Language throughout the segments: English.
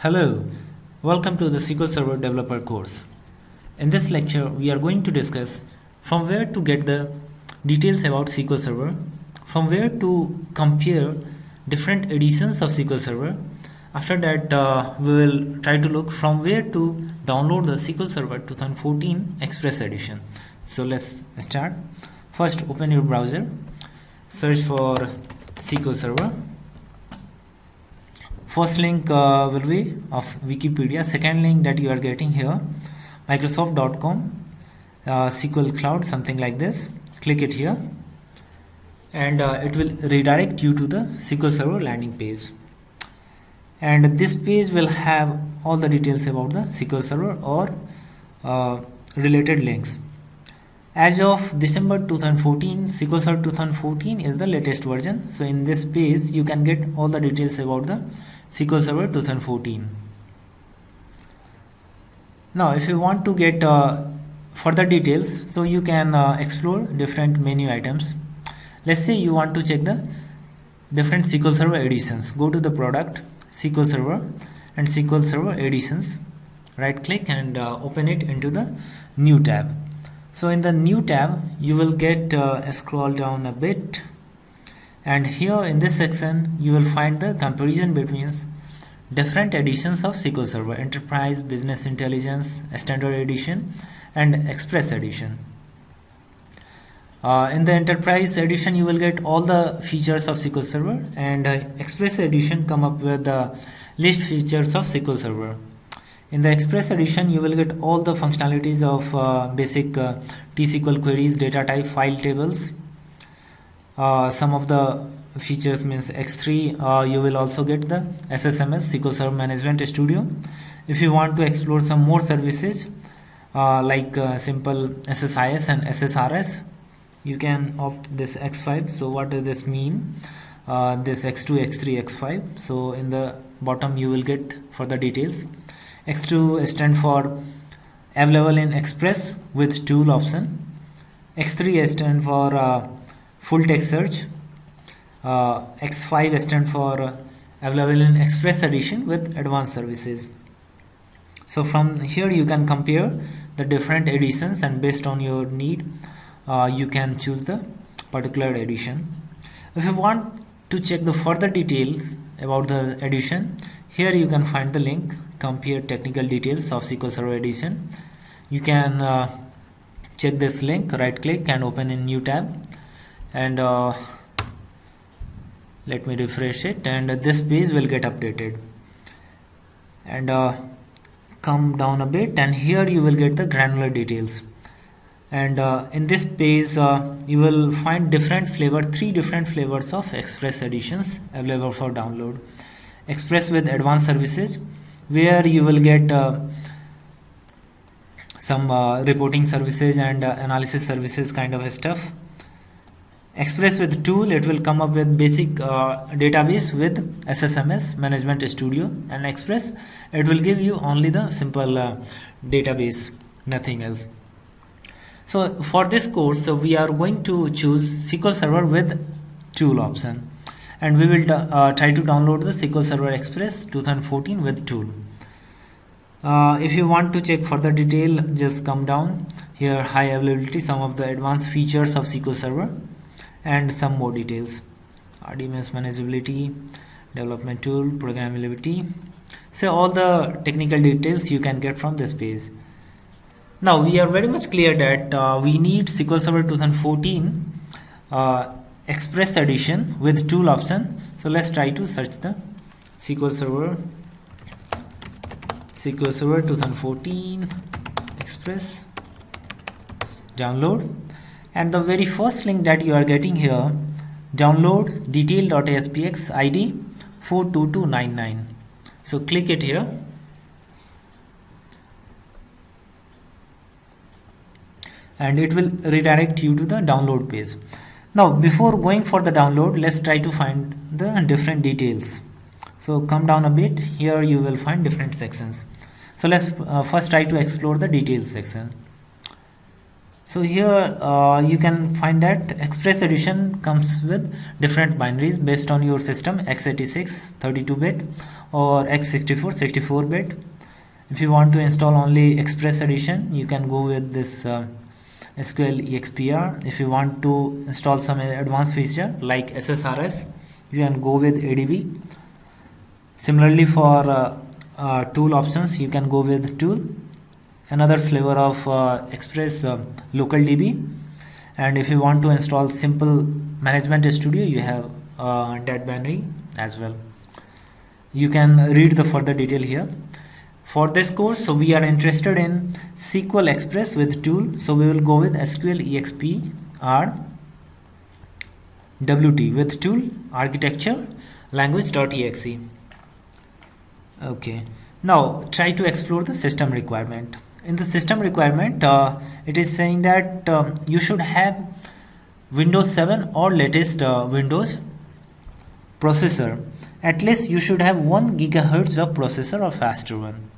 Hello, welcome to the SQL Server Developer course. In this lecture, we are going to discuss from where to get the details about SQL Server, from where to compare different editions of SQL Server. After that, we will try to look from where to download the SQL Server 2014 Express Edition. So let's start. First, open your browser, search for SQL Server. First link will be of Wikipedia. Second link that you are getting here, Microsoft.com, SQL Cloud, something like this. Click it here, and it will redirect you to the SQL Server landing page. And this page will have all the details about the SQL Server or related links. As of December 2014, SQL Server 2014 is the latest version. So in this page, you can get all the details about the SQL Server 2014. Now, if you want to get further details, so you can explore different menu items. Let's say you want to check the different SQL Server editions. Go to the product, SQL Server, and SQL Server editions. Right click and open it into the new tab. So in the new tab, you will get scroll down a bit, and here in this section you will find the comparison between different editions of SQL Server: Enterprise, Business Intelligence, Standard Edition, and Express Edition. In the Enterprise Edition, you will get all the features of SQL Server, and Express Edition come up with the list features of SQL Server. In the Express Edition, you will get all the functionalities of basic T-SQL queries, data type, file tables. Some of the features means X3. You will also get the SSMS, SQL Server Management Studio. If you want to explore some more services like simple SSIS and SSRS, you can opt this X5. So what does this mean? This X2, X3, X5. So in the bottom you will get further details. X2 stands for available in Express with tool option. X3 stands for full text search. X5 stands for available in Express Edition with advanced services. So from here you can compare the different editions, and based on your need you can choose the particular edition. If you want to check the further details about the edition, here you can find the link, compare technical details of SQL Server edition. You can check this link, right click and open in new tab, and let me refresh it, and this page will get updated. And come down a bit, and here you will get the granular details. And in this page you will find three different flavors of Express editions available for download. Express with advanced services, where you will get some reporting services and analysis services kind of stuff. Express with tool, it will come up with basic database with SSMS, Management Studio, and Express, it will give you only the simple database, nothing else. So for this course, we are going to choose SQL Server with tool option, and we will try to download the SQL Server Express 2014 with tool. If you want to check further detail, just come down here, high availability, some of the advanced features of SQL Server, and some more details: RDMS manageability, development tool, programmability. So all the technical details you can get from this page. Now we are very much clear that we need SQL Server 2014 Express Edition with tool option. So let's try to search the SQL Server 2014 Express, download, and the very first link that you are getting here, download detail.aspx ID 42299. So click it here, and it will redirect you to the download page. Now before going for the download, let's try to find the different details. So come down a bit, here you will find different sections. So let's first try to explore the details section. So here you can find that Express Edition comes with different binaries based on your system, x86 32-bit or x64 64-bit. If you want to install only Express Edition, you can go with this SQL EXPR. If you want to install some advanced feature like SSRS, you can go with ADB. Similarly, for tool options, you can go with tool. Another flavor of Express local DB. And if you want to install simple management studio, you have that binary as well. You can read the further detail here. For this course, so we are interested in SQL Express with tool, so we will go with SQL EXPR WT with tool architecture language.exe. Okay, now try to explore the system requirement. In the system requirement, it is saying that you should have Windows 7 or latest Windows processor. At least you should have 1 gigahertz of processor or faster one.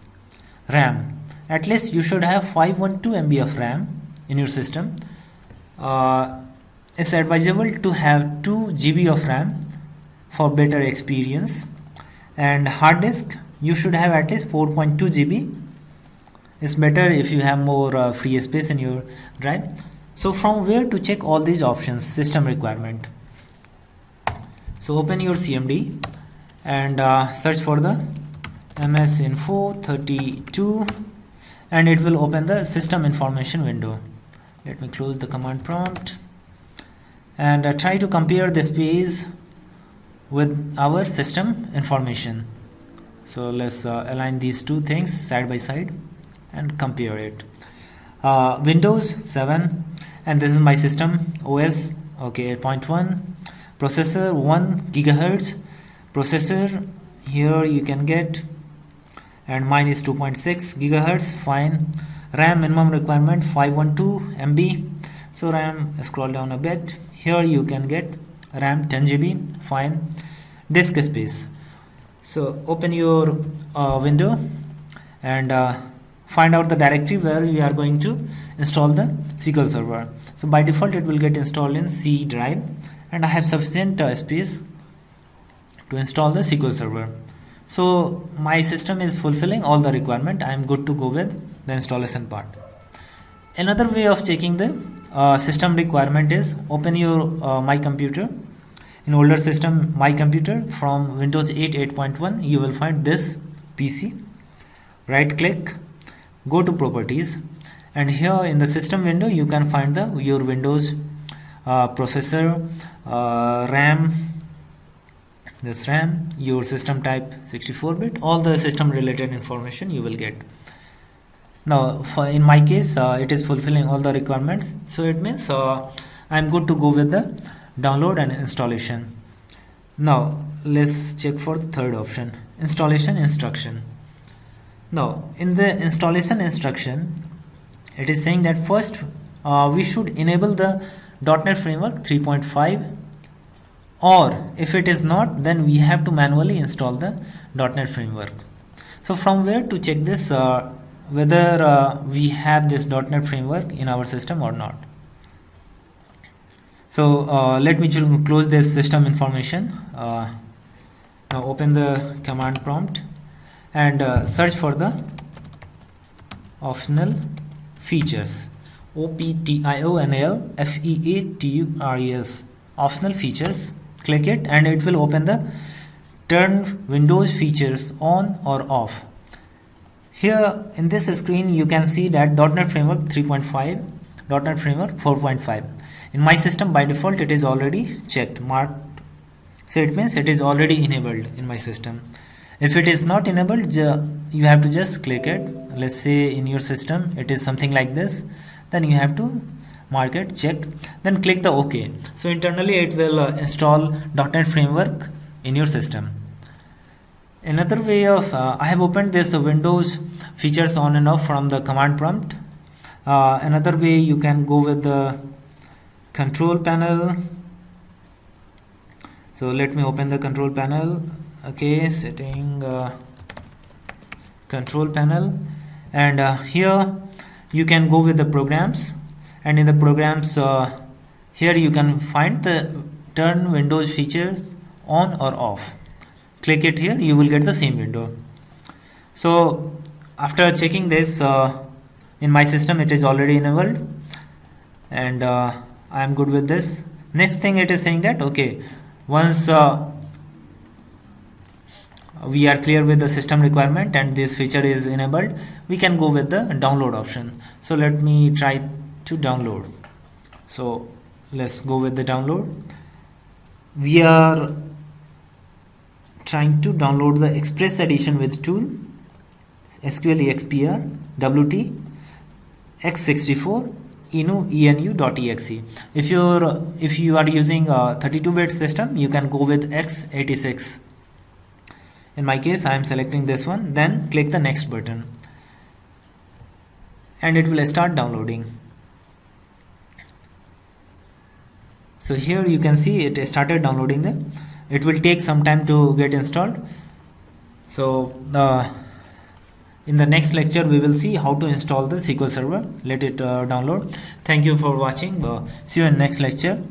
RAM. At least you should have 512 MB of RAM in your system. It's advisable to have 2 GB of RAM for better experience. And hard disk, you should have at least 4.2 GB. It's better if you have more free space in your drive. So from where to check all these options? System requirement. So open your CMD and search for the MS Info 32 and it will open the system information window. Let me close the command prompt and try to compare this page with our system information. So let's align these two things side by side and compare it. Windows 7 and this is my system OS, okay, 8.1, processor 1 gigahertz, processor here you can get, and mine is 2.6 gigahertz, fine. RAM minimum requirement 512 MB, so RAM scroll down a bit, here you can get RAM 10 GB, fine. Disk space, so open your window and find out the directory where you are going to install the SQL server. So by default it will get installed in C drive and I have sufficient space to install the SQL server. So my system is fulfilling all the requirement. I am good to go with the installation part. Another way of checking the system requirement is open your My Computer. In older system My Computer from Windows 8 8.1 you will find this PC. Right click, go to properties and here in the system window you can find your Windows processor, RAM, this RAM, your system type 64-bit, all the system related information you will get. Now in my case it is fulfilling all the requirements, so it means I am good to go with the download and installation. Now let's check for the third option, installation instruction. Now in the installation instruction it is saying that first we should enable the .NET Framework 3.5, or if it is not then we have to manually install the .NET Framework. So from where to check this whether we have this .NET Framework in our system or not. So let me close this system information. Now open the command prompt and search for the optional features, OPTIONAL FEATURES, optional features. Click it and it will open the turn Windows features on or off. Here in this screen you can see that .NET Framework 3.5, .NET Framework 4.5. In my system by default it is already checked, marked, so it means it is already enabled in my system. If it is not enabled you have to just click it. Let's say in your system it is something like this, then you have to mark it checked, then click the OK. So internally it will install .NET Framework in your system. Another way of I have opened this Windows features on and off from the command prompt. Another way you can go with the control panel. So let me open the control panel. Okay, setting control panel, and here you can go with the programs and in the programs, here you can find the turn Windows features on or off. Click it here, you will get the same window. So after checking this, in my system it is already enabled, and I am good with this. Next thing, it is saying that okay, once we are clear with the system requirement and this feature is enabled, we can go with the download option. So let me try to download. So let's go with the download. We are trying to download the Express edition with tool SQL expr wt x64 enu.exe. If you are using a 32-bit system, you can go with x86. In my case, I am selecting this one. Then click the next button and it will start downloading. So here you can see it started downloading. It will take some time to get installed. So in the next lecture we will see how to install the SQL Server. Let it download. Thank you for watching. See you in next lecture.